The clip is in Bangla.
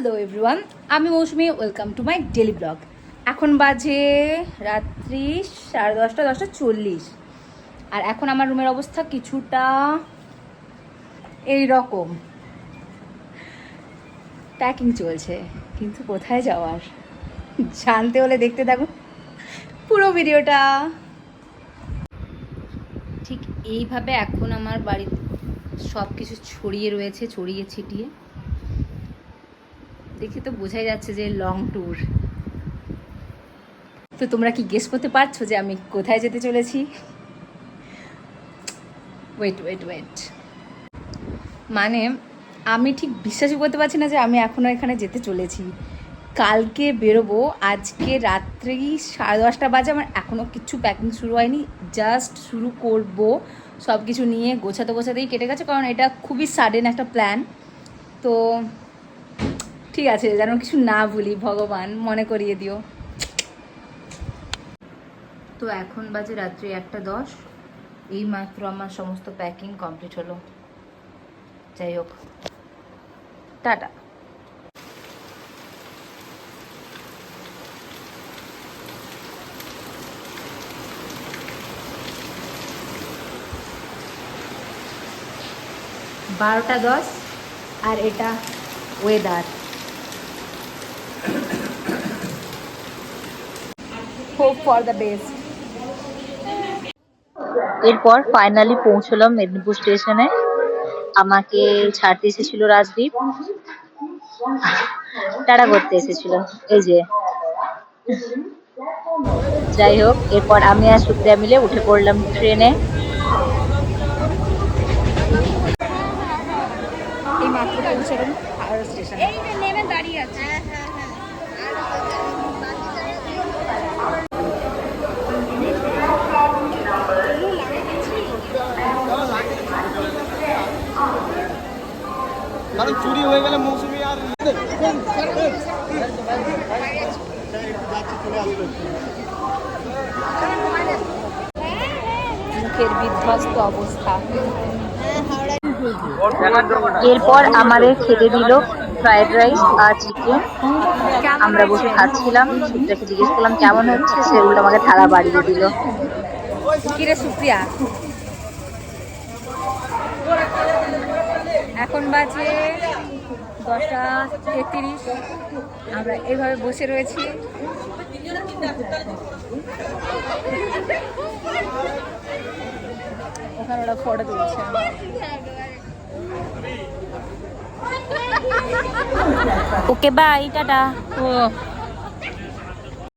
হ্যালো এভরিওয়ান, আমি Mousumi. Welcome to my daily blog. এখন বাজে রাত্রি 10:30, 10:40। আর এখন আমার রুমের অবস্থা কিছুটা এই রকম। প্যাকিং চলছে, কিন্তু কোথায় যাওয়ার জানতে হলে দেখতে থাকুন পুরো ভিডিওটা। ঠিক এইভাবে এখন আমার বাড়িতে সব কিছু ছড়িয়ে রয়েছে, ছড়িয়ে ছিটিয়ে। দেখে তো বোঝাই যাচ্ছে যে লং ট্যুর। তো তোমরা কি গেস করতে পারছো যে আমি কোথায় যেতে চলেছি? ওয়েট, মানে আমি ঠিক বিশ্বাসই করতে পারছি না যে আমি এখনও এখানে যেতে চলেছি। কালকে বেরোবো, আজকে রাত্রি 10:30 বাজে। আমার এখনও কিছু প্যাকিং শুরু হয়নি, জাস্ট শুরু করব। সব কিছু নিয়ে গোছাতেই কেটে গেছে, কারণ এটা খুবই সাডেন একটা প্ল্যান। তো ঠিক আছে, যেন কিছু না ভুলি, ভগবান মনে করিয়ে দিও। তো এখন বাজে রাত্রি 1:10। এই মাত্র আমার সমস্ত প্যাকিং কমপ্লিট হলো। যাই হোক, টাটা। বারোটা 10 আর এটা weather. Hope for the best. এরপর ফাইনালি পৌঁছলাম মেদিনীপুর স্টেশনে। আমাকে ছাড়তে এসেছিল রাজদীপ, তাড়া করতে এসেছিল এই যে। যাই হোক, এরপর আমি আর সুপ্রিয়া মিলে উঠে পড়লাম ট্রেনে। এই মাত্র পৌঁছলাম হাওড়া স্টেশনে। এই যে নেমে দাঁড়িয়ে আছে। কারণ চুরি হয়ে গেলে মৌসুমি আর মুখের বিধ্বস্ত অবস্থা। এরপর আমাদের খেতে দিল ফ্রাইড রাইস আর চিকেন। আমরা বসে খাচ্ছিলাম। সুপ্রিয়াকে জিজ্ঞেস করলাম কেমন হচ্ছে, সে উল্টো আমাকে থালা বাড়িয়ে দিল। কিরে সুপ্রিয়া, এখন বাজে 10:33। আমরা এইভাবে বসে রয়েছি। ওখানে ওরা ফটো তুলছে। Okay bye, tata. ও